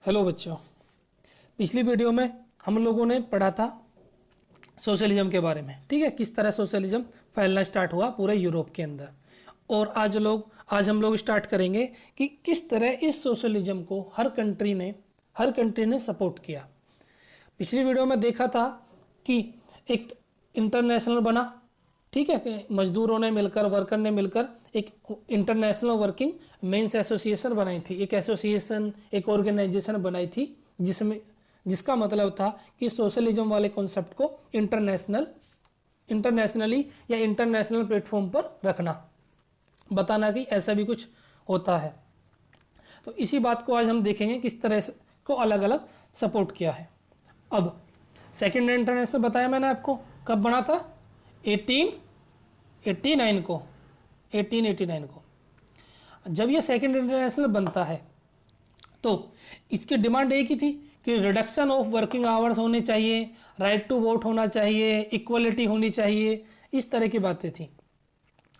Hello बच्चों, पिछली video में हम लोगों ने पढ़ा था सोशलिज्म के बारे में। ठीक है, किस तरह सोशलिज्म फैलना स्टार्ट हुआ पूरे यूरोप के अंदर। और आज हम लोग स्टार्ट करेंगे कि किस तरह इस सोशलिज्म को हर कंट्री ने सपोर्ट किया। पिछली वीडियो में देखा था कि एक इंटरनेशनल बना, ठीक है, कि मजदूरों ने मिलकर, वर्कर ने मिलकर एक इंटरनेशनल वर्किंग मेंस एसोसिएशन बनाई थी। एक ऑर्गेनाइजेशन बनाई थी जिसका मतलब था कि सोशलिज्म वाले कॉन्सेप्ट को इंटरनेशनली या इंटरनेशनल प्लेटफॉर्म पर रखना, बताना कि ऐसा भी कुछ होता है। तो इसी बात को आज हम देखेंगे किस तरह को अलग अलग सपोर्ट किया है। अब सेकेंड इंटरनेशनल बताया मैंने आपको, कब बना था? 1889 को। जब ये सेकेंड इंटरनेशनल बनता है तो इसकी डिमांड एक ही थी कि रिडक्शन ऑफ वर्किंग आवर्स होने चाहिए, राइट टू वोट होना चाहिए, इक्वलिटी होनी चाहिए, इस तरह की बातें थी।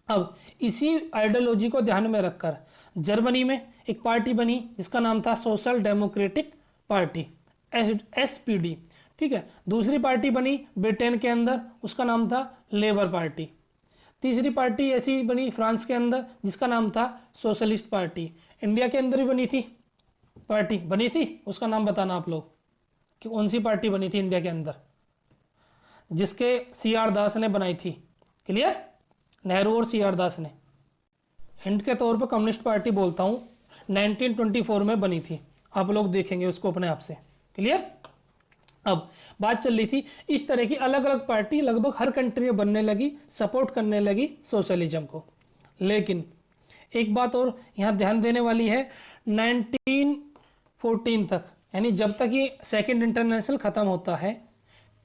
अब इसी आइडियोलॉजी को ध्यान में रखकर जर्मनी में एक पार्टी बनी जिसका नाम था सोशल डेमोक्रेटिक पार्टी, SPD। ठीक है, दूसरी पार्टी बनी ब्रिटेन के अंदर, उसका नाम था लेबर पार्टी। तीसरी पार्टी ऐसी बनी फ्रांस के अंदर जिसका नाम था सोशलिस्ट पार्टी। इंडिया के अंदर भी पार्टी बनी थी, उसका नाम बताना आप लोग कि कौन सी पार्टी बनी थी इंडिया के अंदर, जिसके CR दास ने बनाई थी। क्लियर? नेहरू और CR दास ने। हिंट के तौर पर कम्युनिस्ट पार्टी बोलता हूँ, 1924 में बनी थी। आप लोग देखेंगे उसको अपने आप से। क्लियर? अब बात चल रही थी इस तरह की अलग अलग पार्टी लगभग हर कंट्री में बनने लगी, सपोर्ट करने लगी सोशलिज्म को। लेकिन एक बात और यहाँ ध्यान देने वाली है, 1914 तक, यानी जब तक ये सेकेंड इंटरनेशनल ख़त्म होता है,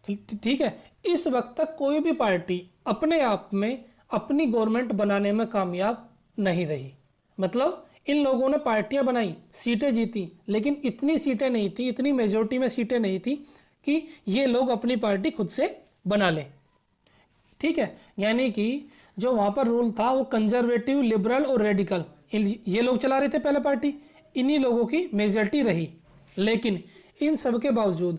ठीक है, इस वक्त तक कोई भी पार्टी अपने आप में अपनी गवर्नमेंट बनाने में कामयाब नहीं रही। मतलब इन लोगों ने पार्टियां बनाई, सीटें जीती, लेकिन इतनी सीटें नहीं थी, इतनी मेजोरिटी में सीटें नहीं थी कि ये लोग अपनी पार्टी खुद से बना लें। ठीक है, यानी कि जो वहाँ पर रूल था वो कंजर्वेटिव, लिबरल और रेडिकल, ये लोग चला रहे थे पहले पार्टी, इन्हीं लोगों की मेजॉरिटी रही। लेकिन इन सब के बावजूद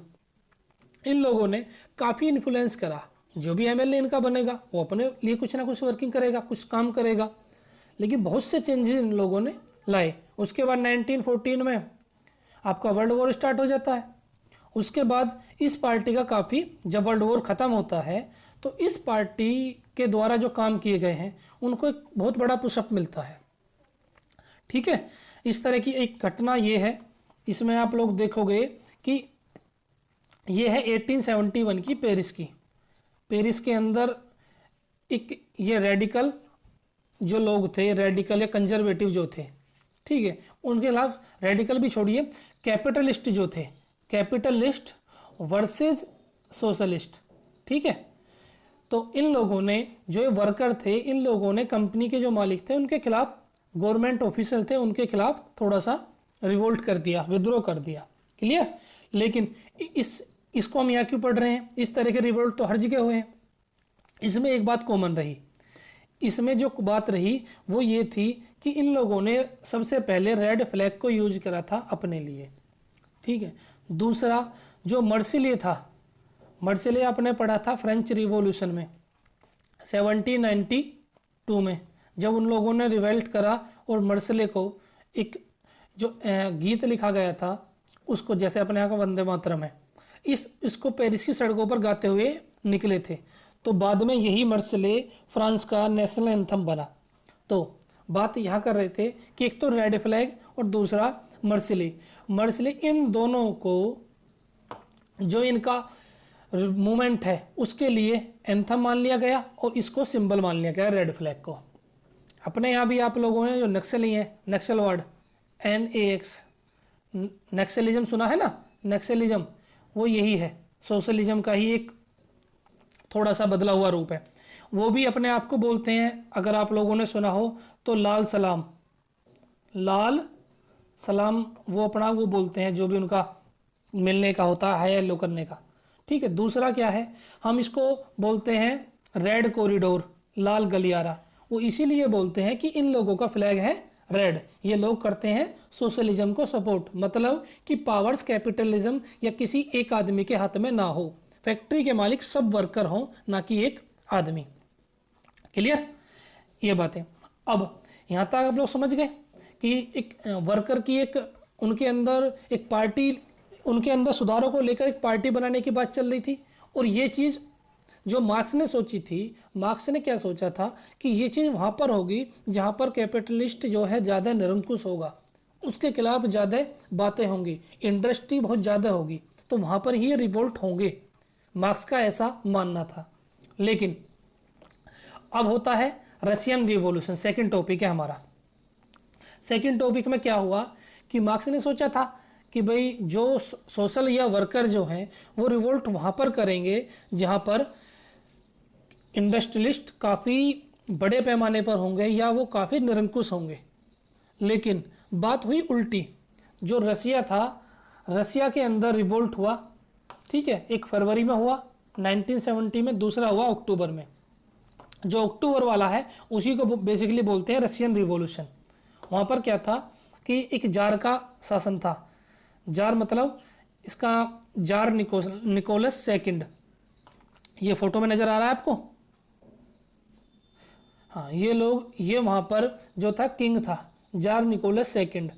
इन लोगों ने काफ़ी इन्फ्लुएंस करा। जो भी MLA इनका बनेगा वो अपने लिए कुछ ना कुछ वर्किंग करेगा, कुछ काम करेगा, लेकिन बहुत से चेंजेस इन लोगों ने लाए। उसके बाद 1914 में आपका वर्ल्ड वॉर स्टार्ट हो जाता है। उसके बाद इस पार्टी का काफ़ी, जब वर्ल्ड वॉर ख़त्म होता है तो इस पार्टी के द्वारा जो काम किए गए हैं उनको एक बहुत बड़ा पुशअप मिलता है। ठीक है, इस तरह की एक घटना ये है। इसमें आप लोग देखोगे कि ये है 1871 की पेरिस के अंदर एक ये रेडिकल जो लोग थे, रेडिकल या कंजर्वेटिव जो थे, ठीक है, उनके खिलाफ, रेडिकल भी छोड़िए, कैपिटलिस्ट जो थे, कैपिटलिस्ट वर्सेस सोशलिस्ट। ठीक है, तो इन लोगों ने, जो वर्कर थे, इन लोगों ने कंपनी के जो मालिक थे उनके खिलाफ, गवर्नमेंट ऑफिसर थे उनके खिलाफ थोड़ा सा रिवोल्ट कर दिया, विद्रोह कर दिया। क्लियर? लेकिन इसको हम यहाँ क्यों पढ़ रहे हैं? इस तरह के रिवोल्ट तो हर जगह हुए हैं। इसमें एक बात कॉमन रही, इसमें जो बात रही वो ये थी कि इन लोगों ने सबसे पहले रेड फ्लैग को यूज करा था अपने लिए। ठीक है, दूसरा जो मर्सिले था, मर्सिले आपने पढ़ा था फ्रेंच रिवॉल्यूशन में 1792 में, जब उन लोगों ने रिवोल्ट करा और मर्सिले को एक जो गीत लिखा गया था उसको, जैसे अपने यहाँ का वंदे मातरम है, इसको पेरिस की सड़कों पर गाते हुए निकले थे। तो बाद में यही मर्सिले फ्रांस का नेशनल एंथम बना। तो बात यहाँ कर रहे थे कि एक तो रेड फ्लैग और दूसरा मर्सिले, इन दोनों को, जो इनका मूवमेंट है उसके लिए एंथम मान लिया गया और इसको सिंबल मान लिया गया, रेड फ्लैग को। अपने यहाँ भी आप लोगों ने जो नक्सली है, नक्सलवाद, NAX, नक्सलिज्म सुना है ना? नक्सलिज्म वो यही है, सोशलिज्म का ही एक थोड़ा सा बदला हुआ रूप है। वो भी अपने आप को बोलते हैं, अगर आप लोगों ने सुना हो तो, लाल सलाम वो अपना वो बोलते हैं, जो भी उनका मिलने का होता है, हेलो करने का। ठीक है, दूसरा क्या है, हम इसको बोलते हैं रेड कॉरिडोर, लाल गलियारा। वो इसीलिए बोलते हैं कि इन लोगों का फ्लैग है रेड, ये लोग करते हैं सोशलिज्म को सपोर्ट, मतलब कि पावर्स कैपिटलिज्म या किसी एक आदमी के हाथ में ना हो, फैक्ट्री के मालिक सब वर्कर हों, ना कि एक आदमी। क्लियर ये बातें। अब यहाँ तक आप लोग समझ गए कि एक वर्कर की एक उनके अंदर एक पार्टी, उनके अंदर सुधारों को लेकर एक पार्टी बनाने की बात चल रही थी। और ये चीज़ जो मार्क्स ने सोची थी, मार्क्स ने क्या सोचा था कि ये चीज़ वहाँ पर होगी जहाँ पर कैपिटलिस्ट जो है ज़्यादा निरंकुश होगा, उसके खिलाफ ज़्यादा बातें होंगी, इंडस्ट्री बहुत ज़्यादा होगी, तो वहाँ पर ही रिवोल्ट होंगे। मार्क्स का ऐसा मानना था। लेकिन अब होता है रशियन रिवॉल्यूशन, सेकंड टॉपिक है हमारा। सेकंड टॉपिक में क्या हुआ कि मार्क्स ने सोचा था कि भाई जो सोशल या वर्कर जो हैं वो रिवोल्ट वहाँ पर करेंगे जहाँ पर इंडस्ट्रियलिस्ट काफ़ी बड़े पैमाने पर होंगे या वो काफ़ी निरंकुश होंगे। लेकिन बात हुई उल्टी। जो रसिया था, रसिया के अंदर रिवोल्ट हुआ, ठीक है, एक फरवरी में हुआ 1970 में, दूसरा हुआ अक्टूबर में। जो अक्टूबर वाला है उसी को बेसिकली बोलते हैं रशियन रिवॉल्यूशन। वहाँ पर क्या था कि एक जार का शासन था। जार मतलब इसका जार निकोलस सेकंड, ये फोटो में नज़र आ रहा है आपको। हाँ, ये लोग, ये वहाँ पर जो था किंग था जार निकोलस सेकंड,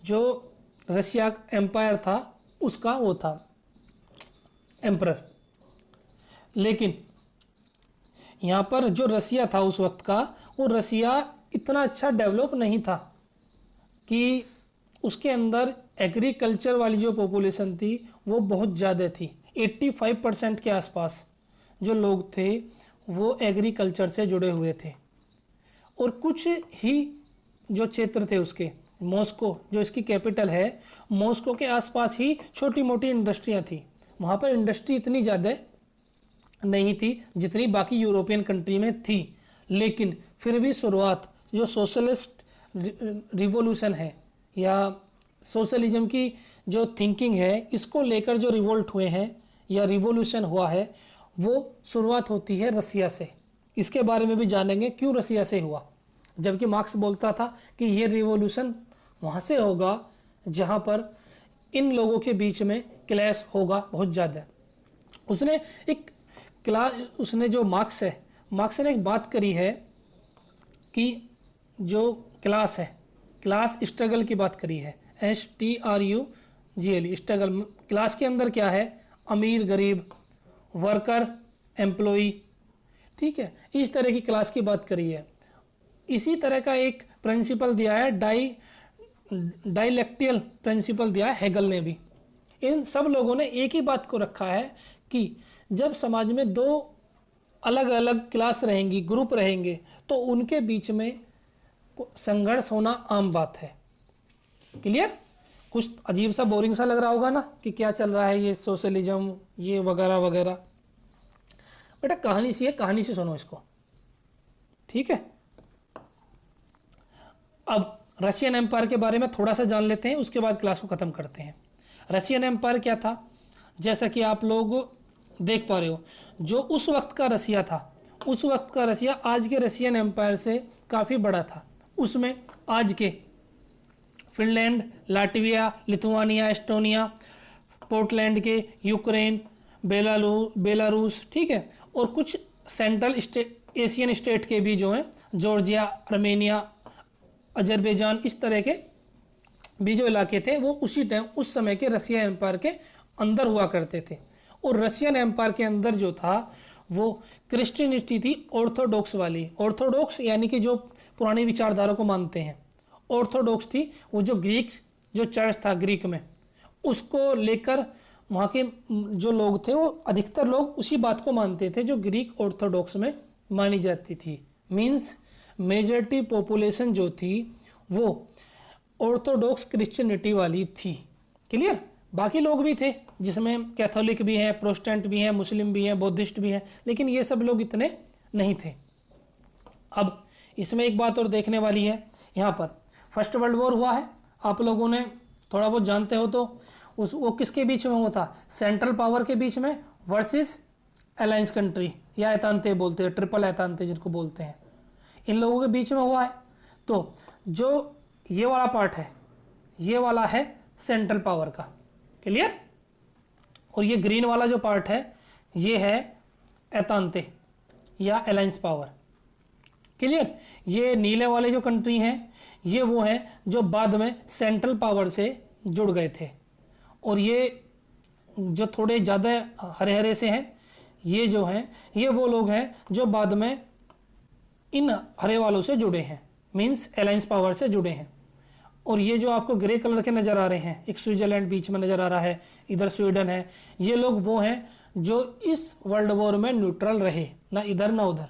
जो रशिया एम्पायर था उसका वो था एम्परर। लेकिन यहाँ पर जो रसिया था उस वक्त का, वो रसिया इतना अच्छा डेवलप नहीं था कि उसके अंदर एग्रीकल्चर वाली जो पॉपुलेशन थी वो बहुत ज़्यादा थी। 85% के आसपास जो लोग थे वो एग्रीकल्चर से जुड़े हुए थे। और कुछ ही जो क्षेत्र थे उसके, मॉस्को जो इसकी कैपिटल है, मॉस्को के आसपास ही छोटी मोटी इंडस्ट्रियाँ थी। वहाँ पर इंडस्ट्री इतनी ज़्यादा नहीं थी जितनी बाकी यूरोपियन कंट्री में थी। लेकिन फिर भी शुरुआत जो सोशलिस्ट रिवॉल्यूशन है या सोशलिज्म की जो थिंकिंग है, इसको लेकर जो रिवोल्ट हुए हैं या रिवॉल्यूशन हुआ है, वो शुरुआत होती है रसिया से। इसके बारे में भी जानेंगे क्यों रसिया से हुआ, जबकि मार्क्स बोलता था कि ये रिवॉल्यूशन वहाँ से होगा जहाँ पर इन लोगों के बीच में क्लैश होगा बहुत ज़्यादा। उसने जो मार्क्स है, मार्क्स ने एक बात करी है कि जो क्लास है, क्लास स्ट्रगल की बात करी है, STRUGL स्ट्रगल। क्लास के अंदर क्या है, अमीर गरीब, वर्कर एम्प्लॉई, ठीक है, इस तरह की क्लास की बात करी है। इसी तरह का एक प्रिंसिपल दिया है, डायलेक्टियल प्रिंसिपल दिया है हेगल ने भी। इन सब लोगों ने एक ही बात को रखा है कि जब समाज में दो अलग अलग क्लास रहेंगी, ग्रुप रहेंगे, तो उनके बीच में संघर्ष होना आम बात है। क्लियर? कुछ अजीब सा बोरिंग सा लग रहा होगा ना कि क्या चल रहा है ये सोशलिज्म ये वगैरह वगैरह। बेटा कहानी सी है, कहानी से सुनो इसको, ठीक है। अब रशियन एम्पायर के बारे में थोड़ा सा जान लेते हैं, उसके बाद क्लास को ख़त्म करते हैं। रशियन एम्पायर क्या था, जैसा कि आप लोग देख पा रहे हो, जो उस वक्त का रसिया था, उस वक्त का रसिया आज के रशियन एम्पायर से काफ़ी बड़ा था। उसमें आज के Finland, Latvia, Lithuania, Estonia, Portland के, यूक्रेन, बेलारूस, ठीक है, और कुछ सेंट्रल एशियन स्टेट के भी जो हैं, जॉर्जिया, आर्मेनिया, अजरबैजान, इस तरह के भी जो इलाके थे वो उसी टाइम उस समय के रशिया एम्पायर के अंदर हुआ करते थे। और रशियन एम्पायर के अंदर जो था वो क्रिश्चियनिटी थी, ऑर्थोडॉक्स वाली। ऑर्थोडॉक्स यानी कि जो पुरानी विचारधारा को मानते हैं, ऑर्थोडॉक्स थी वो जो ग्रीक जो चर्च था ग्रीक में, उसको लेकर वहाँ के जो लोग थे वो अधिकतर लोग उसी बात को मानते थे जो ग्रीक ऑर्थोडॉक्स में मानी जाती थी। मीन्स मेजॉरिटी पॉपुलेशन जो थी वो ऑर्थोडॉक्स क्रिश्चियनिटी वाली थी। क्लियर? बाकी लोग भी थे जिसमें कैथोलिक भी हैं, प्रोटेस्टेंट भी हैं, मुस्लिम भी हैं, बौद्धिस्ट भी हैं, लेकिन ये सब लोग इतने नहीं थे। अब इसमें एक बात और देखने वाली है, यहाँ पर फर्स्ट वर्ल्ड वॉर हुआ है, आप लोगों ने थोड़ा बहुत जानते हो, तो वो किसके बीच में हुआ था, सेंट्रल पावर के बीच में वर्सेस अलायंस कंट्री या एतांते बोलते हैं, ट्रिपल एतांते जिनको बोलते हैं, इन लोगों के बीच में हुआ है। तो जो ये वाला पार्ट है, ये वाला है सेंट्रल पावर का, क्लियर। और ये ग्रीन वाला जो पार्ट है ये है एतांते या अलायंस पावर, क्लियर। ये नीले वाले जो कंट्री हैं ये वो हैं जो बाद में सेंट्रल पावर से जुड़ गए थे, और ये जो थोड़े ज़्यादा हरे हरे से हैं ये जो हैं ये वो लोग हैं जो बाद में इन हरे वालों से जुड़े हैं, मींस अलायंस पावर से जुड़े हैं। और ये जो आपको ग्रे कलर के नज़र आ रहे हैं, एक स्विट्जरलैंड बीच में नज़र आ रहा है, इधर स्वीडन है, ये लोग वो हैं जो इस वर्ल्ड वॉर में न्यूट्रल रहे, ना इधर ना उधर,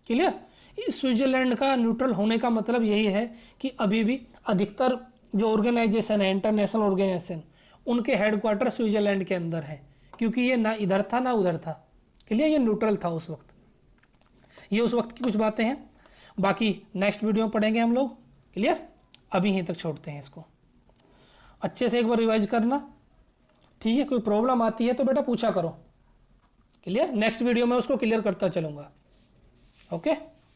क्लियर। इस स्विट्जरलैंड का न्यूट्रल होने का मतलब यही है कि अभी भी अधिकतर जो ऑर्गेनाइजेशन है, इंटरनेशनल ऑर्गेनाइजेशन, उनके हेडक्वार्टर स्विट्जरलैंड के अंदर है, क्योंकि ये ना इधर था ना उधर था, क्लियर। ये न्यूट्रल था उस वक्त। ये उस वक्त की कुछ बातें हैं, बाकी नेक्स्ट वीडियो में पढ़ेंगे हम लोग, क्लियर। अभी यहीं तक छोड़ते हैं इसको, अच्छे से एक बार रिवाइज करना, ठीक है। कोई प्रॉब्लम आती है तो बेटा पूछा करो, क्लियर। नेक्स्ट वीडियो में उसको क्लियर करता चलूँगा, ओके।